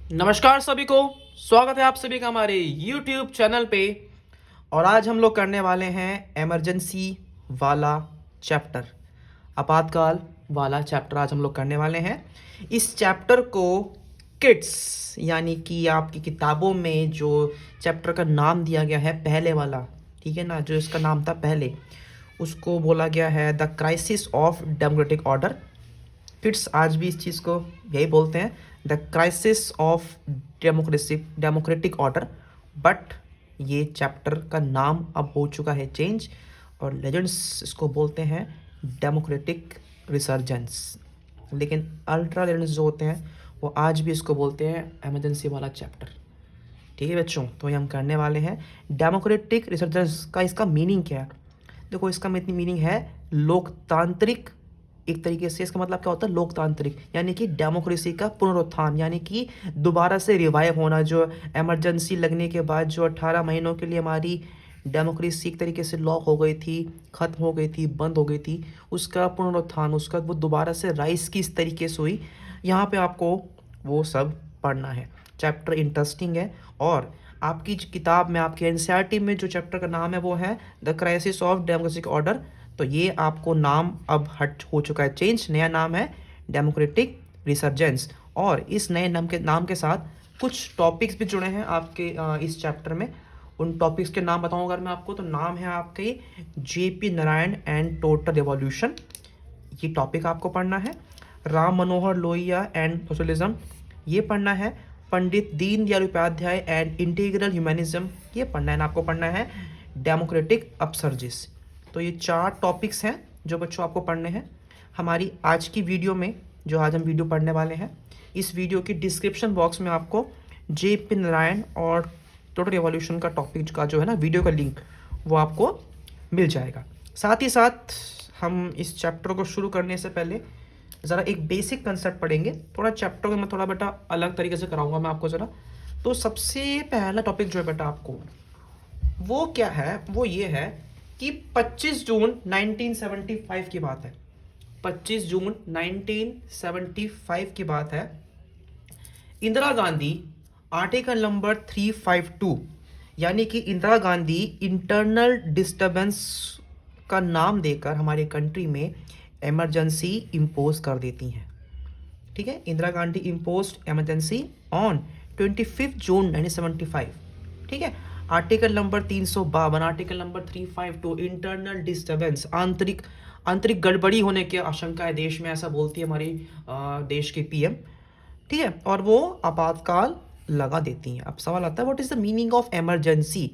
नमस्कार सभी को। स्वागत है आप सभी का हमारे YouTube चैनल पे। और आज हम लोग करने वाले हैं इमरजेंसी वाला चैप्टर, आपातकाल वाला चैप्टर आज हम लोग करने वाले हैं। इस चैप्टर को किड्स यानी कि आपकी किताबों में जो चैप्टर का नाम दिया गया है पहले वाला, ठीक है ना, जो इसका नाम था पहले, उसको बोला गया है the crisis of democratic order. Kids आज भी इस चीज़ को यही बोलते हैं, the crisis of democratic order. But ये चैप्टर का नाम अब हो चुका है चेंज, और लेजेंड्स इसको बोलते हैं डेमोक्रेटिक रिसर्जेंस। लेकिन अल्ट्रा लेजेंड्स जो होते हैं वो आज भी इसको बोलते हैं इमरजेंसी वाला चैप्टर। ठीक है बच्चों, तो ये हम करने वाले हैं डेमोक्रेटिक रिसर्जेंस का। इसका मीनिंग क्या है? देखो, इसका मीनिंग है लोकतांत्रिक। एक तरीके से इसका मतलब क्या होता है? लोकतांत्रिक यानी कि डेमोक्रेसी का पुनरुत्थान, यानी कि दोबारा से रिवाइव होना। जो इमरजेंसी लगने के बाद जो 18 महीनों के लिए हमारी डेमोक्रेसी एक तरीके से लॉक हो गई थी, ख़त्म हो गई थी, बंद हो गई थी, उसका पुनरुत्थान, उसका वो दोबारा से राइस की इस तरीके से हुई। यहाँ पे आपको वो सब पढ़ना है। चैप्टर इंटरेस्टिंग है। और आपकी किताब में, आपके एनसीईआरटी में जो चैप्टर का नाम है वो है the crisis of democratic order. तो ये आपको नाम अब हट हो चुका है चेंज, नया नाम है डेमोक्रेटिक रिसर्जेंस। और इस नए नाम के साथ कुछ टॉपिक्स भी जुड़े हैं आपके इस चैप्टर में। उन टॉपिक्स के नाम बताऊं अगर मैं आपको, तो नाम है आपके JP Narayan and total revolution, ये टॉपिक आपको पढ़ना है। राम मनोहर लोहिया एंड सोशलिज्म, ये पढ़ना है। Pandit Deendayal Upadhyay and integral humanism, ये पढ़ना है ना आपको। पढ़ना है डेमोक्रेटिक अपसर्जिस। तो ये 4 टॉपिक्स हैं जो बच्चों आपको पढ़ने हैं। हमारी आज की वीडियो में, जो आज हम वीडियो पढ़ने वाले हैं, इस वीडियो की डिस्क्रिप्शन बॉक्स में आपको जेपी नारायण और टोटल रिवॉल्यूशन का टॉपिक का जो है ना वीडियो का लिंक, वो आपको मिल जाएगा। साथ ही साथ हम इस चैप्टर को शुरू करने से पहले ज़रा एक बेसिक कंसेप्ट पढ़ेंगे। थोड़ा चैप्टर को मैं थोड़ा बेटा अलग तरीके से कराऊंगा मैं आपको ज़रा। तो सबसे पहला टॉपिक जो है बेटा आपको, वो क्या है? वो ये है कि 25 जून 1975 की बात है। 25 जून 1975 की बात है। इंदिरा गांधी आर्टिकल नंबर 352 यानी कि इंदिरा गांधी इंटरनल डिस्टर्बेंस का नाम देकर हमारे कंट्री में इमरजेंसी इम्पोज कर देती हैं। ठीक है, Indira Gandhi impose emergency on 25 जून 1975। ठीक है, article number 352, article number 352, internal disturbance, आंतरिक गड़बड़ी होने की आशंका है देश में, ऐसा बोलती है हमारी देश के पीएम। ठीक है, और वो आपातकाल लगा देती हैं। अब सवाल आता है, what is the meaning of emergency?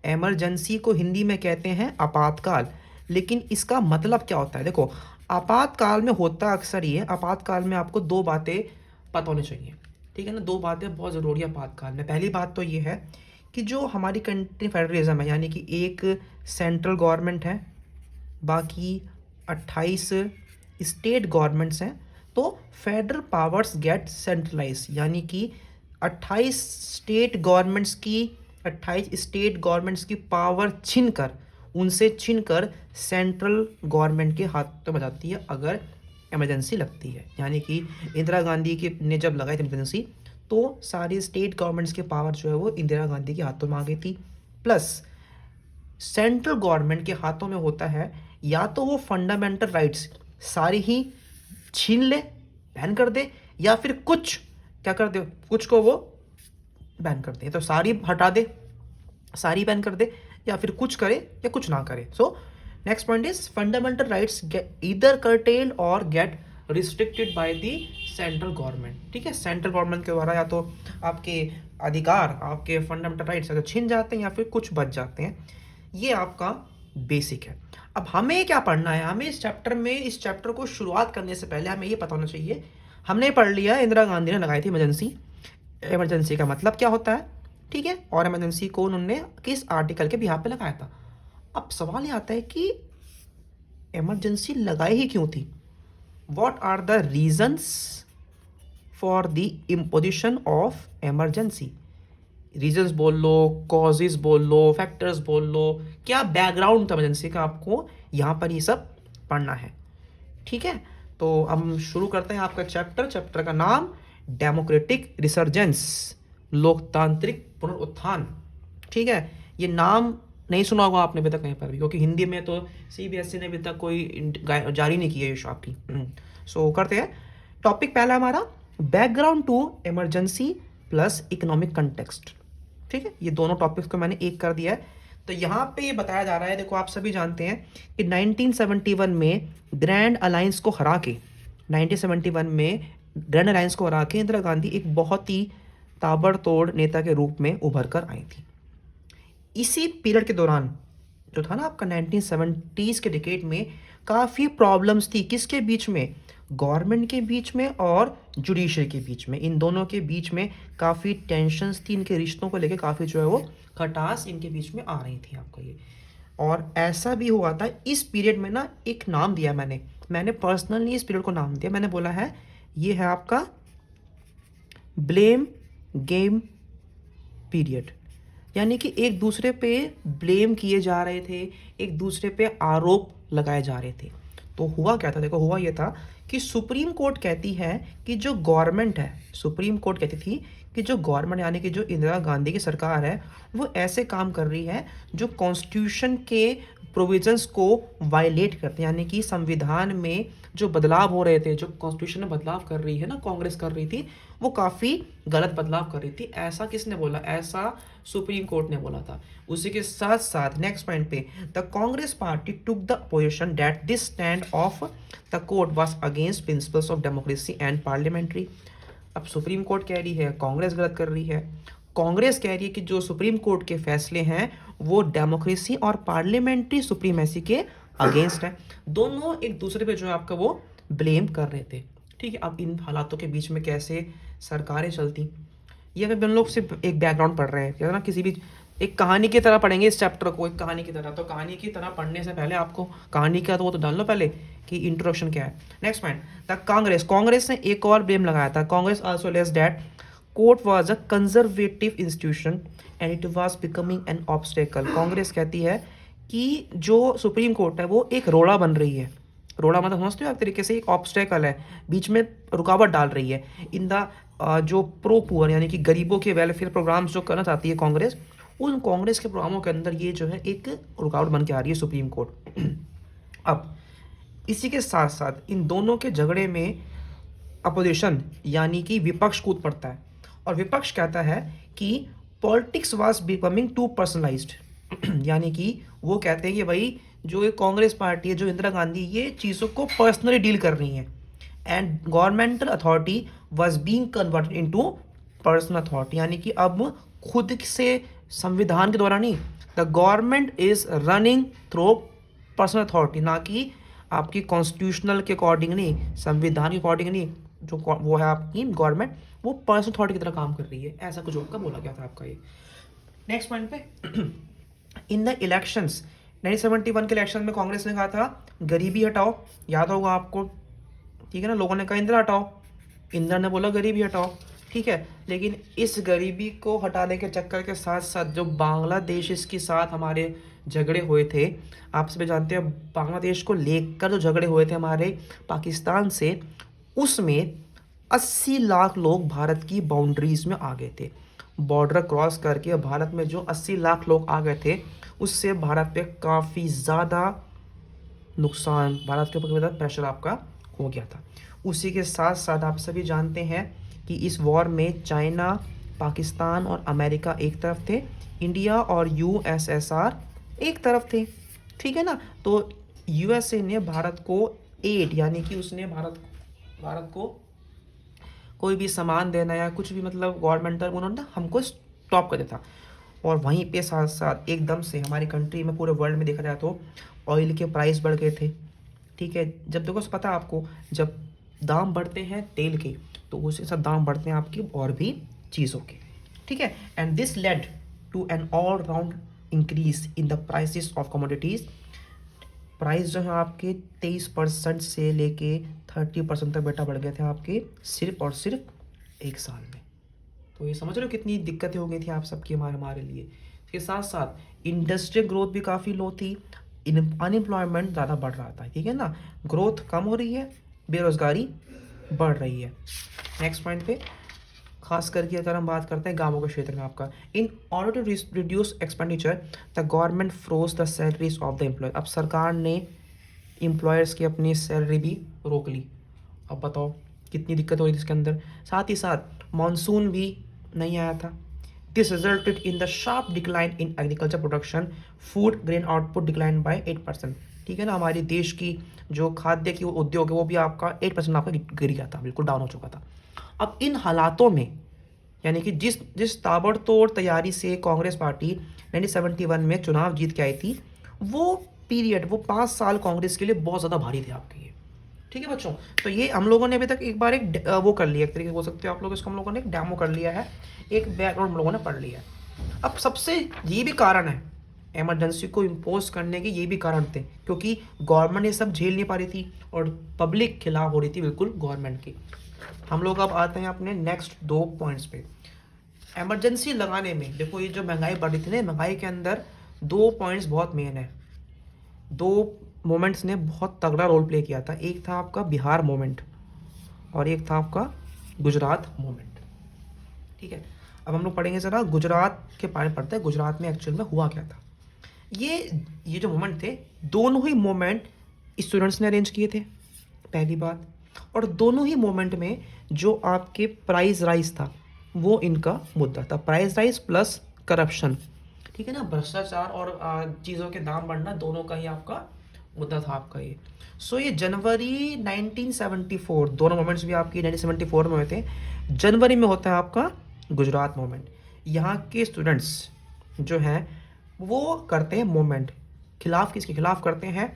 Emergency को हिंदी में कहते हैं आपातकाल, लेकिन इसका मतलब क्या होता है? देखो, आपातकाल में होता अक्सर ये, आपातकाल में आपको 2 बातें पता होनी चाहिए। ठीक है ना, 2 बातें बहुत ज़रूरी है आपातकाल में। पहली बात तो ये है कि जो हमारी कंट्री फेडरलिज्म है, यानी कि एक सेंट्रल गवर्नमेंट है, बाकी 28 स्टेट गवर्नमेंट्स हैं। तो फेडरल पावर्स गेट सेंट्रलाइज, यानी कि 28 स्टेट गवर्नमेंट्स की पावर उनसे छीनकर सेंट्रल गवर्नमेंट के हाथों में जाती है अगर इमरजेंसी लगती है। यानी कि इंदिरा गांधी की ने जब लगाई थी इमरजेंसी, तो सारी स्टेट गवर्नमेंट्स की पावर जो है वो इंदिरा गांधी के हाथों में आ गई थी। प्लस सेंट्रल गवर्नमेंट के हाथों में होता है या तो वो फंडामेंटल राइट्स सारी ही छीन ले, बैन कर दे, या फिर कुछ क्या कर दे, कुछ को वो बैन कर दे। तो सारी हटा दे, सारी बैन कर दे, या फिर कुछ करे या कुछ ना करे। So next point is fundamental rights either curtail or get restricted by the central government. ठीक है, सेंट्रल गवर्नमेंट के द्वारा या तो आपके अधिकार, आपके फंडामेंटल राइट्स अगर छीन जाते हैं या फिर कुछ बच जाते हैं। ये आपका बेसिक है। अब हमें क्या पढ़ना है? हमें इस चैप्टर को शुरुआत करने से पहले हमें ये पता होना चाहिए। हमने पढ़ लिया इंदिरा गांधी ने लगाई थी इमरजेंसी का मतलब क्या होता है, ठीक है, और इमरजेंसी को उन्होंने किस आर्टिकल के बिहाफ पे लगाया था। अब सवाल ये आता है कि इमरजेंसी लगाई ही क्यों थी? What are the reasons for the imposition of emergency? Reasons बोल लो, कॉजेज बोल लो, फैक्टर्स बोल लो, क्या बैकग्राउंड था इमरजेंसी का, आपको यहाँ पर ये सब पढ़ना है। ठीक है, तो हम शुरू करते हैं आपका चैप्टर का नाम डेमोक्रेटिक रिसर्जेंस, लोकतांत्रिक पुनरुत्थान। ठीक है, ये नाम नहीं सुना होगा आपने अभी तक कहीं पर भी, क्योंकि हिंदी में तो सीबीएसई ने अभी तक कोई जारी नहीं की है ये शॉपी। सो करते हैं। टॉपिक पहला हमारा background to emergency plus economic context. ठीक है, ये दोनों टॉपिक्स को मैंने एक कर दिया है। तो यहाँ पे ये बताया जा रहा है, देखो आप सभी जानते हैं कि 1971 में ग्रैंड अलायंस को हरा के 1971 में ग्रैंड अलायंस को हरा के इंदिरा गांधी एक बहुत ही ताबड़तोड़ नेता के रूप में उभर कर आई थी। इसी पीरियड के दौरान जो था ना आपका 1970s के डिकेड में काफ़ी प्रॉब्लम्स थी, किसके बीच में, गवर्नमेंट के बीच में और जुडिशरी के बीच में। इन दोनों के बीच में काफ़ी टेंशन्स थी, इनके रिश्तों को लेके काफ़ी जो है वो खटास इनके बीच में आ रही थी आपका ये। और ऐसा भी हुआ था इस पीरियड में ना, एक नाम दिया मैंने पर्सनली इस पीरियड को नाम दिया, मैंने बोला है ये है आपका ब्लेम गेम पीरियड। यानी कि एक दूसरे पे ब्लेम किए जा रहे थे, एक दूसरे पे आरोप लगाए जा रहे थे। तो हुआ क्या था, देखो हुआ ये था कि सुप्रीम कोर्ट कहती है कि जो गवर्नमेंट है, सुप्रीम कोर्ट कहती थी कि जो गवर्नमेंट यानी कि जो इंदिरा गांधी की सरकार है वो ऐसे काम कर रही है जो कॉन्स्टिट्यूशन के प्रोविजंस को वायलेट करते हैं। यानी कि संविधान में जो बदलाव हो रहे थे, जो कॉन्स्टिट्यूशन में बदलाव कर रही है ना कांग्रेस कर रही थी, वो काफ़ी गलत बदलाव कर रही थी। ऐसा किसने बोला, ऐसा सुप्रीम कोर्ट ने बोला था। उसी के साथ साथ नेक्स्ट पॉइंट पे, the Congress party took the position that this stand of the court was against principles of democracy and parliamentary. अब सुप्रीम कोर्ट कह रही है कांग्रेस गलत कर रही है, कांग्रेस कह रही है कि जो सुप्रीम कोर्ट के फैसले हैं वो डेमोक्रेसी और पार्लियामेंट्री सुप्रीमेसी के अगेंस्ट है। दोनों एक दूसरे पे जो है आपका वो ब्लेम कर रहे थे। ठीक है, अब इन हालातों के बीच में कैसे सरकारें चलती, ये अगर हम लोग सिर्फ एक बैकग्राउंड पढ़ रहे हैं क्या ना, किसी भी एक कहानी की तरह पढ़ेंगे इस चैप्टर को, एक कहानी की तरह। तो कहानी की तरह पढ़ने से पहले आपको कहानी का तो वो तो डाल लो पहले कि इंट्रोडक्शन क्या है। नेक्स्ट पॉइंट, द कांग्रेस ने एक और ब्लेम लगाया था। Congress also less that court was a conservative institution and it was becoming an obstacle. Congress कहती है कि जो सुप्रीम कोर्ट है वो एक रोड़ा बन रही है। रोड़ा मतलब समझते हो एक तरीके से, एक ऑब्स्टेकल है, बीच में रुकावट डाल रही है इन द जो प्रो पुअर यानी कि गरीबों के वेलफेयर प्रोग्राम्स जो करना चाहती है कांग्रेस, उन कांग्रेस के प्रोग्रामों के अंदर ये जो है एक रुकावट बन के आ रही है सुप्रीम कोर्ट। अब इसी के साथ साथ इन दोनों के झगड़े में अपोजिशन यानी कि विपक्ष कूद पड़ता है और विपक्ष कहता है कि politics was becoming too personalised. यानी कि वो कहते हैं कि भाई जो ये कांग्रेस पार्टी है, जो इंदिरा गांधी, ये चीज़ों को पर्सनली डील कर रही है and governmental authority was being converted into personal authority. यानी कि अब खुद से संविधान के द्वारा नहीं, the government is running through personal authority, ना कि आपकी कॉन्स्टिट्यूशनल के अकॉर्डिंग नहीं, संविधान के अकॉर्डिंग नहीं, जो वो है आपकी गवर्नमेंट वो पर्सनल अथॉरिटी की तरह काम कर रही है। ऐसा कुछ आपका बोला गया था आपका ये। नेक्स्ट पॉइंट पे, इन द इलेक्शंस 1971 के इलेक्शन में कांग्रेस ने कहा था गरीबी हटाओ, याद होगा आपको। ठीक है ना, लोगों ने कहा इंदिरा हटाओ, इंदिरा ने बोला गरीबी हटाओ। ठीक है, लेकिन इस गरीबी को हटाने के चक्कर के साथ साथ जो बांग्लादेश इसके साथ हमारे झगड़े हुए थे, आप सभी जानते हैं बांग्लादेश को लेकर जो झगड़े हुए थे हमारे पाकिस्तान से, उसमें 80 लाख लोग भारत की बाउंड्रीज में आ गए थे। बॉर्डर क्रॉस करके भारत में जो 80 लाख लोग आ गए थे, उससे भारत पे काफ़ी ज़्यादा नुकसान, भारत के ऊपर प्रेशर आपका हो गया था। उसी के साथ साथ आप सभी जानते हैं कि इस वॉर में चाइना, पाकिस्तान और अमेरिका एक तरफ थे, इंडिया और यूएसएसआर एक तरफ थे। ठीक है ना, तो यूएसए ने भारत को एड यानी कि उसने भारत को कोई भी सामान देना या कुछ भी मतलब गवर्नमेंटल उन्होंने हमको स्टॉप कर दिया था। और वहीं पे साथ साथ एकदम से हमारी कंट्री में, पूरे वर्ल्ड में देखा जाए तो ऑयल के प्राइस बढ़ गए थे। ठीक है, जब देखो पता है आपको, जब दाम बढ़ते हैं तेल के तो उसके साथ दाम बढ़ते हैं आपकी और भी चीज़ों के। ठीक है, and this led to an all round increase in the prices of commodities. Price जो है आपके 23% से लेके 30% तक बेटा बढ़ गए थे आपके सिर्फ और सिर्फ एक साल में। तो ये समझ रहे हो कितनी दिक्कतें हो गई थी आप सबकी, हमारे लिए। इसके साथ साथ इंडस्ट्रियल ग्रोथ भी काफ़ी लो थी, अनएम्प्लॉयमेंट ज़्यादा बढ़ रहा था। ठीक है ना, ग्रोथ कम हो रही है, बेरोजगारी बढ़ रही है। नेक्स्ट पॉइंट पे खास करके अगर हम बात करते हैं गांवों के क्षेत्र में आपका, in order to reduce expenditure the government froze the salaries of the employ. अब सरकार ने एम्प्लॉयर्स की अपनी सैलरी भी रोक ली। अब बताओ कितनी दिक्कत हो रही थी इसके अंदर। साथ ही साथ मानसून भी नहीं आया था। This resulted in the sharp decline in agriculture production, food grain output decline by 8%। ठीक है ना, हमारे देश की जो खाद्य की उद्योग है वो भी आपका 8% आपका गिर गया था, बिल्कुल डाउन हो चुका था। अब इन हालातों में यानी कि जिस जिस ताबड़तोड़ तैयारी से कांग्रेस पार्टी 1971 में चुनाव जीत के आई थी, वो पीरियड, वो 5 साल कांग्रेस के लिए बहुत ज़्यादा भारी थे आपके लिए। ठीक है बच्चों, तो ये हम लोगों ने अभी तक एक बार एक वो कर लिया, एक तरीके से बोल सकते हो आप लोग इसको, हम लोगों ने एक डेमो कर लिया है, एक बैकग्राउंड हम लोगों ने पढ़ लिया है। अब सबसे ये भी कारण है इमरजेंसी को इम्पोज करने के, ये भी कारण थे क्योंकि गवर्नमेंट ये सब झेल नहीं पा रही थी और पब्लिक खिलाफ हो रही थी बिल्कुल गवर्नमेंट की। हम लोग अब आते हैं अपने नेक्स्ट 2 पॉइंट्स पे। इमरजेंसी लगाने में देखो, ये जो महंगाई बढ़ रही थी ना, महंगाई के अंदर 2 पॉइंट्स बहुत मेन है। 2 मोमेंट्स ने बहुत तगड़ा रोल प्ले किया था। एक था आपका बिहार मोमेंट और एक था आपका गुजरात मोमेंट। ठीक है, अब हम लोग पढ़ेंगे ज़रा गुजरात के बारे में। पढ़ते हैं गुजरात में एक्चुअल में हुआ क्या था। ये जो मोमेंट थे, दोनों ही मोमेंट स्टूडेंट्स ने अरेंज किए थे, पहली बात। और दोनों ही मोमेंट में जो आपके प्राइस राइज था वो इनका मुद्दा था, प्राइस राइज प्लस करप्शन। ठीक है ना, भ्रष्टाचार और चीज़ों के दाम बढ़ना, दोनों का ही आपका मुद्दा था आपका ये। सो ये जनवरी 1974, दोनों मोमेंट्स भी आपकी 1974 में हुए थे। जनवरी में होता है आपका गुजरात मोमेंट। यहाँ के स्टूडेंट्स जो हैं वो करते हैं मोमेंट, खिलाफ किसके खिलाफ करते हैं?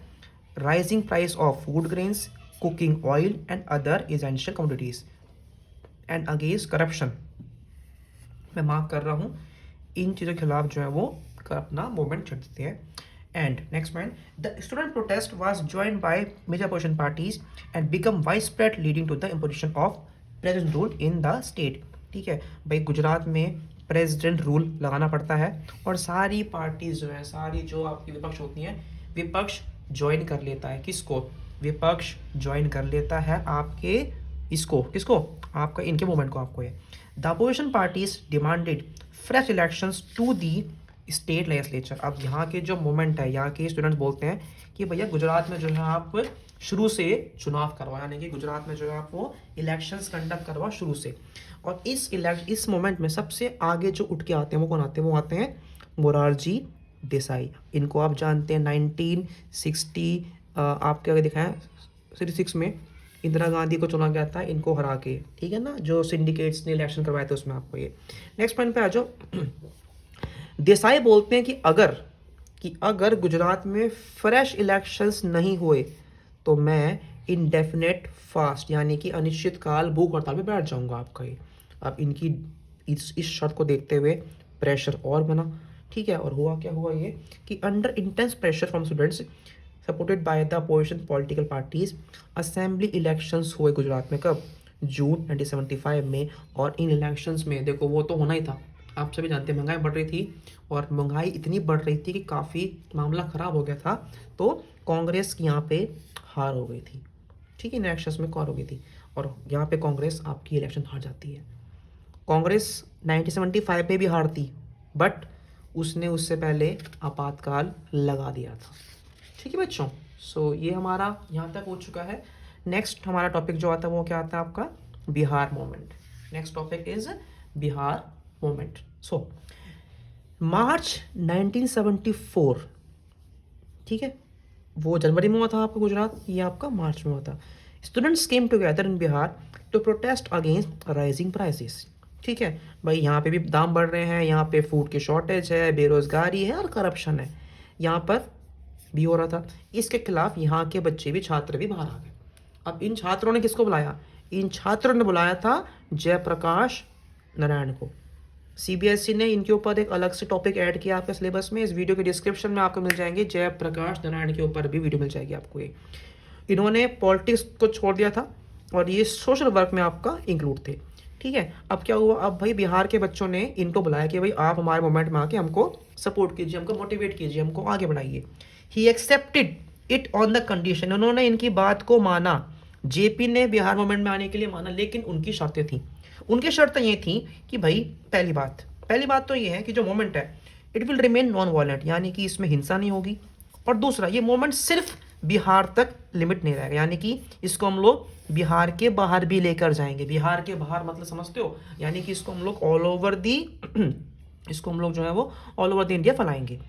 Rising price of food grains, cooking oil and other essential commodities and against corruption. मैं मार्क कर रहा हूँ, इन चीज़ों के खिलाफ जो है वो अपना मूवमेंट छेड़ देते हैं। And next point, the student protest was joined by major opposition parties and become wide spread leading to the imposition of president rule in the state. ठीक है भाई, गुजरात में प्रेसिडेंट रूल लगाना पड़ता है और सारी पार्टीज जो है, सारी जो आपकी विपक्ष होती हैं, विपक्ष ज्वाइन कर लेता है। किसको? विपक्ष ज्वाइन कर लेता है आपके इसको, किसको? आपका इनके मूवमेंट को। आपको ये the opposition parties demanded fresh elections to the state legislature. अब यहाँ के जो मूवमेंट है, यहाँ के स्टूडेंट्स बोलते हैं कि भैया गुजरात में जो है आप शुरू से चुनाव करवाओ, यानी कि गुजरात में जो है आप वो इलेक्शंस कंडक्ट करवाओ शुरू से। और इस मोमेंट में सबसे आगे जो उठ के आते हैं वो कौन आते हैं? वो आते हैं मोरारजी देसाई। इनको आप जानते हैं 1960 आपके आगे दिखाएं 66 में इंदिरा गांधी को चुना गया था इनको हरा के। ठीक है ना, जो सिंडिकेट्स ने इलेक्शन करवाए थे उसमें आपको ये। नेक्स्ट पॉइंट पे आ जाओ। देसाई बोलते हैं कि अगर गुजरात में फ्रेश इलेक्शंस नहीं हुए तो मैं इनडेफिनेट फास्ट यानी कि अनिश्चितकाल भूख हड़ताल पे बैठ जाऊंगा आपका ये। अब इनकी इस शर्त को देखते हुए प्रेशर और बना। ठीक है, और हुआ क्या? हुआ ये कि under intense pressure from students supported by the opposition political parties assembly elections हुए गुजरात में। कब? जून 1975 में। और इन इलेक्शंस में देखो वो तो होना ही था, आप सभी जानते हैं महंगाई बढ़ रही थी और महंगाई इतनी बढ़ रही थी कि काफ़ी मामला ख़राब हो गया था। तो कांग्रेस की यहाँ पे हार हो गई थी। ठीक है, इलेक्शंस में हार हो गई थी और यहाँ पे कांग्रेस आपकी इलेक्शन हार जाती है। कांग्रेस 1975 में भी हारती, बट उसने उससे पहले आपातकाल लगा दिया था। ठीक है बच्चों, सो ये हमारा यहाँ तक हो चुका है। नेक्स्ट हमारा टॉपिक जो आता है वो क्या आता है आपका? Bihar movement. Next topic is Bihar movement. So March 1974, ठीक है, वो जनवरी में हुआ था आपका गुजरात, ये आपका मार्च में हुआ था। Students came together in Bihar to protest against rising prices. ठीक है भाई, यहाँ पे भी दाम बढ़ रहे हैं, यहाँ पे फूड की शॉर्टेज है, बेरोजगारी है और करप्शन है, यहाँ पर भी हो रहा था। इसके खिलाफ यहाँ के बच्चे भी, छात्र भी बाहर आ गए। अब इन छात्रों ने किसको बुलाया? इन छात्रों ने बुलाया था जयप्रकाश नारायण को। सीबीएसई ने इनके ऊपर एक अलग से टॉपिक ऐड किया आपके सिलेबस में। इस वीडियो के डिस्क्रिप्शन में आपको मिल जाएंगे, जयप्रकाश नारायण के ऊपर भी वीडियो मिल जाएगी आपको। ये इन्होंने पॉलिटिक्स को छोड़ दिया था और ये सोशल वर्क में आपका इंक्लूड थे। ठीक है, अब क्या हुआ? अब भाई बिहार के बच्चों ने इनको बुलाया कि भाई आप हमारे मूवमेंट में आके हमको सपोर्ट कीजिए, हमको मोटिवेट कीजिए, हमको आगे बढ़ाइए। He accepted it on the condition, उन्होंने इनकी बात को माना जेपी ने बिहार मूवमेंट में आने के लिए माना, लेकिन उनकी शर्तें थी। उनकी शर्तें ये थी कि भाई पहली बात तो ये है कि जो मूवमेंट है it will remain non violent, यानी कि इसमें हिंसा नहीं होगी। और दूसरा, ये मूवमेंट सिर्फ बिहार तक लिमिट नहीं रहेगा, यानी कि इसको हम लोग बिहार के बाहर भी लेकर जाएंगे। बिहार के बाहर मतलब समझते हो, यानी कि इसको हम लोग ऑल ओवर दी इसको हम लोग जो है वो ऑल ओवर द इंडिया फैलाएंगे।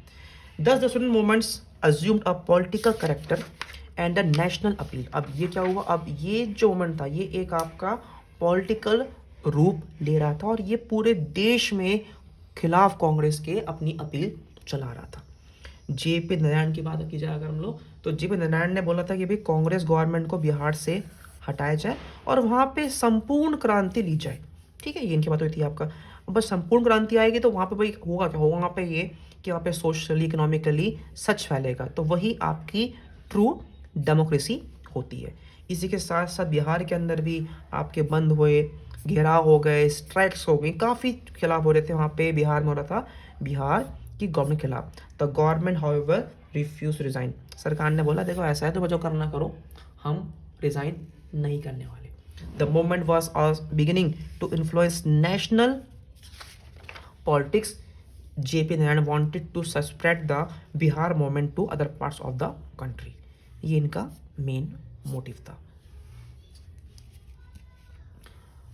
दस the student movements assumed a political character and a national appeal. अब ये क्या हुआ, अब ये जो मूवमेंट था ये एक आपका पॉलिटिकल रूप ले रहा था और ये पूरे देश में खिलाफ कांग्रेस के अपनी अपील चला रहा था। जेपी नारायण की बात की जाए अगर हम लोग, तो जेपी नारायण ने बोला था कि भाई कांग्रेस गवर्नमेंट को बिहार से हटाया जाए और वहाँ पे संपूर्ण क्रांति ली जाए। ठीक है, ये इनकी बात हुई थी आपका। बस संपूर्ण क्रांति आएगी तो वहाँ पे भाई होगा क्या, होगा वहाँ पे ये कि वहाँ पे सोशली इकोनॉमिकली सच फैलेगा, तो वही आपकी ट्रू डेमोक्रेसी होती है। इसी के साथ साथ बिहार के अंदर भी आपके बंद हुए, घेराव हो गए, स्ट्राइक्स हो गई, काफ़ी खिलाफ हो रहे थे वहाँ पे बिहार में हो रहा था बिहार की गवर्नमेंट खिलाफ। The government however refuse resign. सरकार ने बोला देखो ऐसा है तो जो करना करो, हम रिजाइन नहीं करने वाले। The movement was beginning to influence national politics. JP Narayan wanted to spread the Bihar movement to other parts of the country. ये इनका मेन मोटिव था।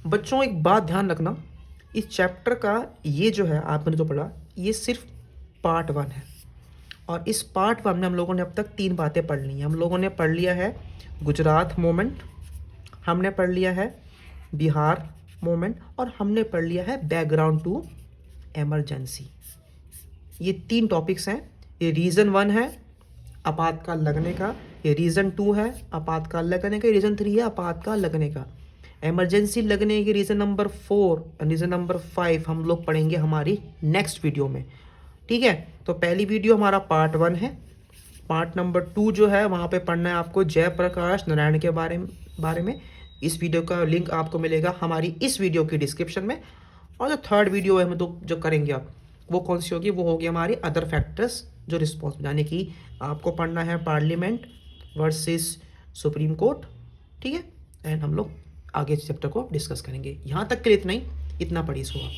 बच्चों एक बात ध्यान रखना, इस चैप्टर का ये जो है आपने जो पढ़ा ये सिर्फ पार्ट 1 है और इस पार्ट 1 में हम लोगों ने अब तक 3 बातें पढ़ ली हैं। हम लोगों ने पढ़ लिया है गुजरात मूवमेंट, हमने पढ़ लिया है बिहार मूवमेंट और हमने पढ़ लिया है बैकग्राउंड टू एमरजेंसी। ये 3 टॉपिक्स हैं। ये रीज़न 1 है आपातकाल लगने का, ये रीज़न 2 है आपातकाल लगने का, रीज़न 3 है आपातकाल लगने का। इमरजेंसी लगने की रीज़न नंबर 4 और रीज़न नंबर 5 हम लोग पढ़ेंगे हमारी नेक्स्ट वीडियो में। ठीक है, तो पहली वीडियो हमारा पार्ट 1 है। पार्ट नंबर 2 जो है वहाँ पे पढ़ना है आपको जयप्रकाश नारायण के बारे में। इस वीडियो का लिंक आपको मिलेगा हमारी इस वीडियो की डिस्क्रिप्शन में। और जो थर्ड वीडियो है हम तो जो करेंगे आप, वो कौन सी होगी, वो होगी हमारी अदर फैक्टर्स जो रिस्पॉन्स, यानी कि आपको पढ़ना है पार्लियामेंट वर्सेस सुप्रीम कोर्ट। ठीक है, एंड हम लोग आगे चैप्टर को डिस्कस करेंगे। यहाँ तक के लिए इतना ही, इतना पढ़िए इसको आप।